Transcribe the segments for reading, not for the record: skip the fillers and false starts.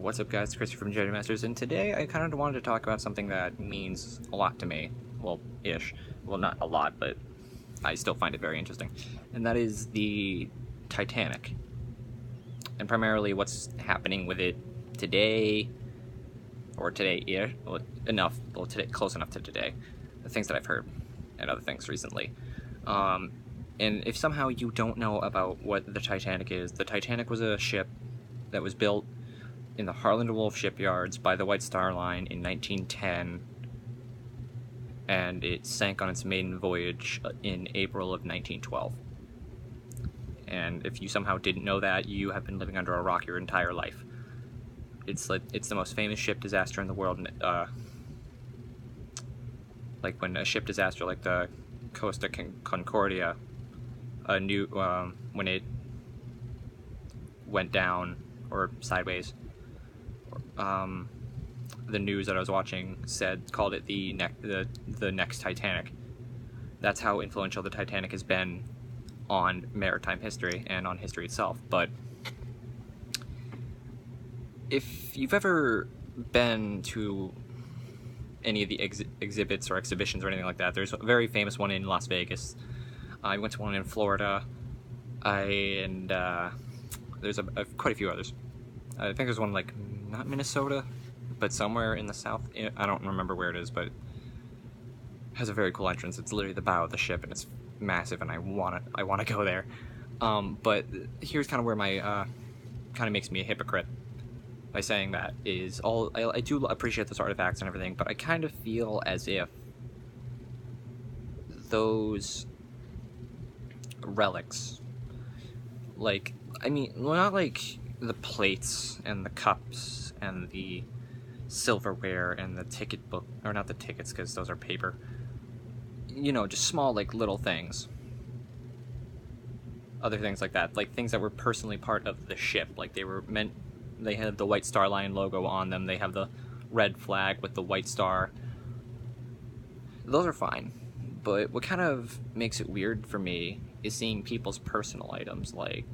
What's up, guys? It's Christy from Jedi Masters, and today I kind of wanted to talk about something that means a lot to me. Well, ish. Well, not a lot, but I still find it very interesting. And that is the Titanic. And primarily what's happening with it today, or today-ish, today, close enough to today. The things that I've heard, and other things recently. And if somehow you don't know about what the Titanic is, the Titanic was a ship that was built in the Harland and Wolff shipyards by the White Star Line in 1910, and it sank on its maiden voyage in April of 1912. And if you somehow didn't know that, you have been living under a rock your entire life. It's the most famous ship disaster in the world. Like when a ship disaster like the Costa Concordia, when it went down or sideways, the news that I was watching called it the next Titanic. That's how influential the Titanic has been on maritime history and on history itself. But if you've ever been to any of the exhibits or exhibitions or anything like that, there's a very famous one in Las Vegas. I went to one in Florida, and there's quite a few others. I think there's one like not Minnesota, but somewhere in the south. I don't remember where it is, but it has a very cool entrance. It's literally the bow of the ship, and it's massive, and I want to go there. But here's kind of where my kind of makes me a hypocrite by saying that is I do appreciate those artifacts and everything, but I kind of feel as if those relics, like, I mean, well, not like the plates and the cups and the silverware and the ticket book, or not the tickets because those are paper, just small like little things, other things like that, like things that were personally part of the ship, like they had the White Star Line logo on them, they have the red flag with the white star. Those are fine, but what kind of makes it weird for me is seeing people's personal items like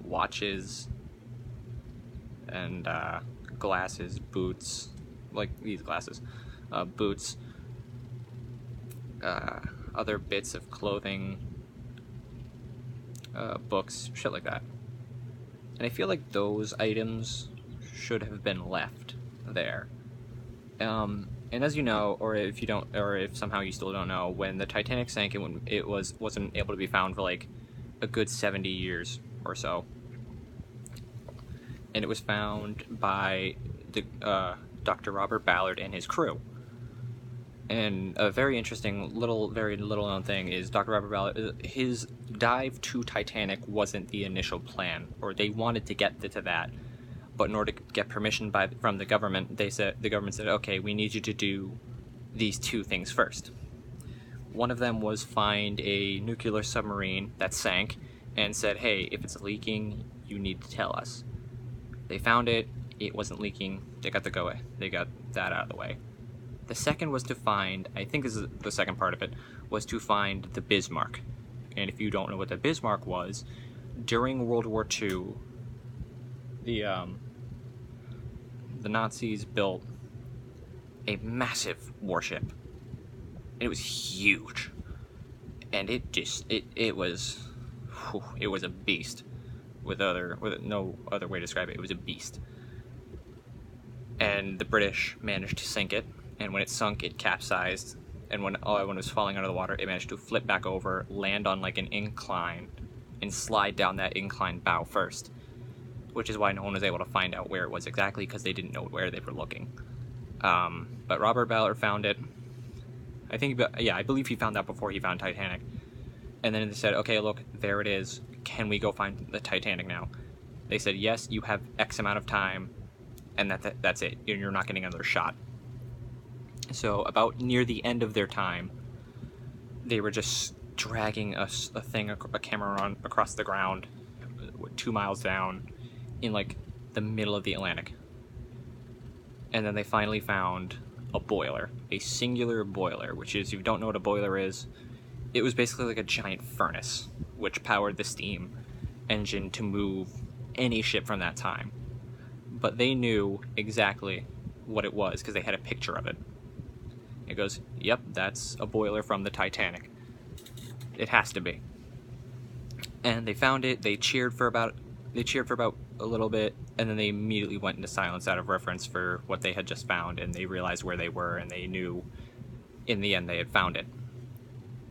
watches and glasses, boots, like these glasses, boots, other bits of clothing, books, shit like that. And I feel like those items should have been left there. And as you know, or if you don't, or if somehow you still don't know, when the Titanic sank, it wasn't able to be found for like a good 70 years or so. And it was found by Dr. Robert Ballard and his crew. And a very interesting, very little known thing is Dr. Robert Ballard, his dive to Titanic wasn't the initial plan, or they wanted to get to that, but in order to get permission from the government, the government said, okay, we need you to do these two things first. One of them was find a nuclear submarine that sank, and said, hey, if it's leaking, you need to tell us. They found it, it wasn't leaking, they got that out of the way. The second was to find, I think this is the second part of it, was to find the Bismarck. And if you don't know what the Bismarck was, during World War II, the Nazis built a massive warship. It was huge. And it was a beast. With no other way to describe it, it was a beast. And the British managed to sink it. And when it sunk, it capsized, and when it was falling under the water, it managed to flip back over, land on like an incline, and slide down that incline bow first, which is why no one was able to find out where it was exactly, because they didn't know where they were looking. But Robert Ballard found it. I believe he found that before he found Titanic. And then they said, okay, look, there it is. Can we go find the Titanic now? They said, yes, you have X amount of time, and that's it. You're not getting another shot. So about near the end of their time, they were just dragging a camera across the ground 2 miles down in like the middle of the Atlantic. And then they finally found a boiler, a singular boiler, which is, if you don't know what a boiler is, it was basically like a giant furnace which powered the steam engine to move any ship from that time. but they knew exactly what it was because they had a picture of it. It goes, yep, that's a boiler from the Titanic. It has to be. And they found it. They cheered for about a little bit, and then they immediately went into silence out of reverence for what they had just found, and they realized where they were, and they knew in the end they had found it.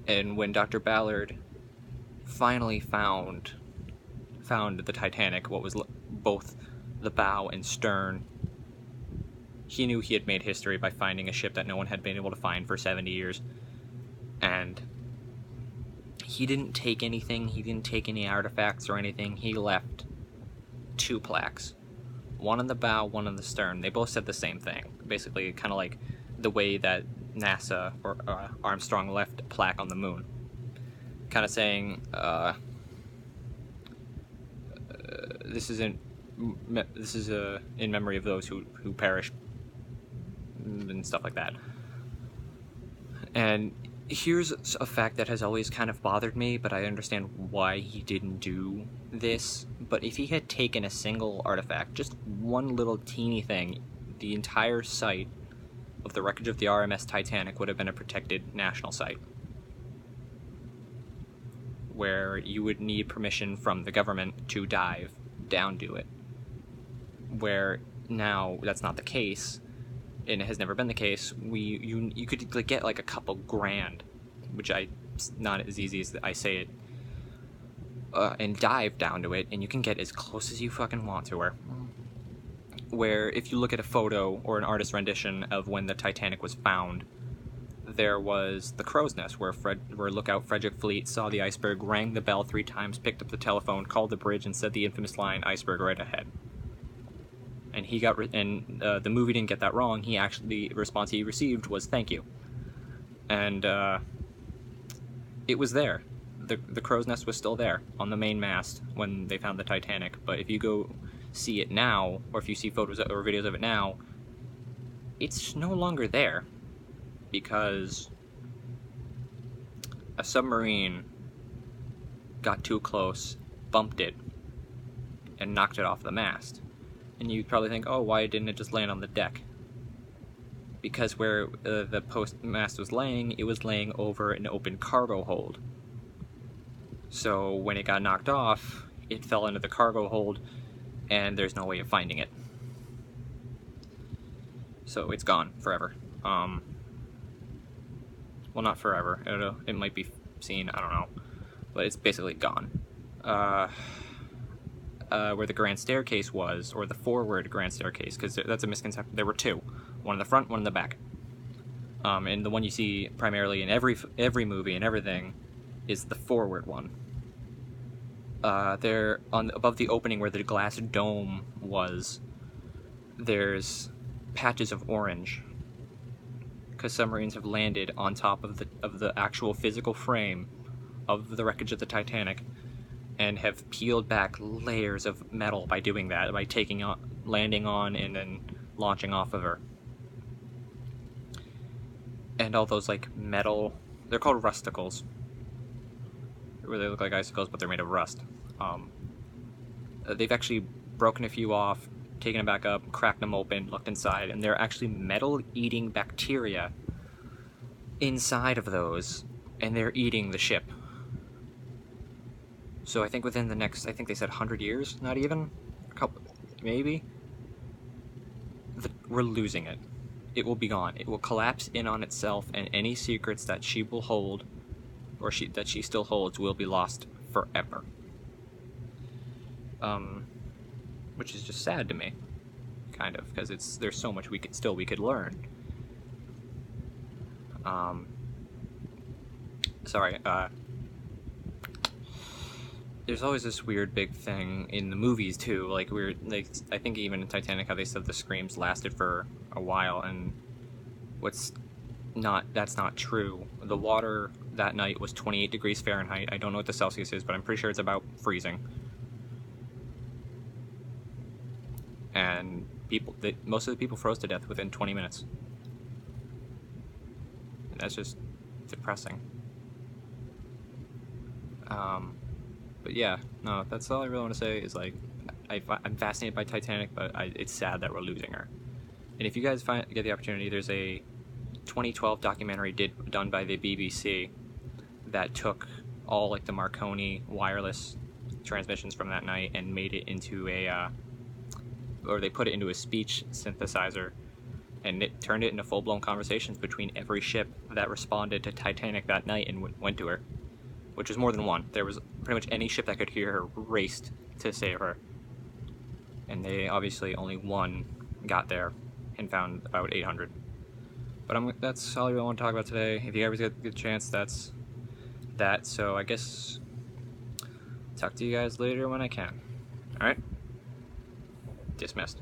And when Dr. Ballard finally found the Titanic, what was both the bow and stern, he knew he had made history by finding a ship that no one had been able to find for 70 years. And he didn't take anything, he didn't take any artifacts or anything. He left 2 plaques. One on the bow, one on the stern. They both said the same thing. Basically, kind of like the way that NASA or Armstrong left a plaque on the moon. Kind of saying, this is in memory of those who perished and stuff like that. And here's a fact that has always kind of bothered me, but I understand why he didn't do this. But if he had taken a single artifact, just one little teeny thing, the entire site of the wreckage of the RMS Titanic would have been a protected national site, where you would need permission from the government to dive down to it. Where now that's not the case, and it has never been the case. You could get like a couple grand, which not as easy as I say it, and dive down to it, and you can get as close as you fucking want to her. Where if you look at a photo or an artist's rendition of when the Titanic was found, there was the crow's nest where lookout Frederick Fleet saw the iceberg, rang the bell 3 times, picked up the telephone, called the bridge, and said the infamous line, "Iceberg right ahead." And the movie didn't get that wrong. The response he received was "thank you," and it was there. The crow's nest was still there on the main mast when they found the Titanic. But if you go see it now, or if you see photos or videos of it now, it's no longer there because a submarine got too close, bumped it, and knocked it off the mast. And you'd probably think, oh, why didn't it just land on the deck? Because where the post mast was laying, it was laying over an open cargo hold. So when it got knocked off, it fell into the cargo hold, and there's no way of finding it. So it's gone forever. Well, not forever. It might be seen, I don't know. But it's basically gone. Where the grand staircase was, or the forward grand staircase, because that's a misconception. There were 2. One in the front, one in the back. And the one you see primarily in every movie and everything is the forward one. There, above the opening where the glass dome was, there's patches of orange, because submarines have landed on top of the actual physical frame of the wreckage of the Titanic, and have peeled back layers of metal by doing that, by landing on and then launching off of her. And all those like metal, they're called rusticles, where they look like icicles, but they're made of rust. They've actually broken a few off, taken them back up, cracked them open, looked inside, and they're actually metal-eating bacteria inside of those, and they're eating the ship. So I think within the next, I think they said 100 years, not even, a couple, maybe, we're losing it. It will be gone. It will collapse in on itself, and any secrets that she will hold, or that she still holds, will be lost forever. Which is just sad to me, kind of, because there's so much we could learn. There's always this weird big thing in the movies too, like I think even in Titanic, how they said the screams lasted for a while, and that's not true. The water that night was 28 degrees Fahrenheit. I don't know what the Celsius is, but I'm pretty sure it's about freezing. And most of the people froze to death within 20 minutes. And that's just depressing. But yeah, no, that's all I really want to say is, like, I'm fascinated by Titanic, but it's sad that we're losing her. And if you guys get the opportunity, there's a 2012 documentary done by the BBC that took all like the Marconi wireless transmissions from that night and made it into or they put it into a speech synthesizer, and it turned it into full-blown conversations between every ship that responded to Titanic that night and went to her, which was more than one. There was pretty much any ship that could hear her raced to save her, and they obviously only one got there and found about 800. But that's all I really want to talk about today. If you guys get a chance, that's that. So I guess talk to you guys later when I can. All right? Dismissed.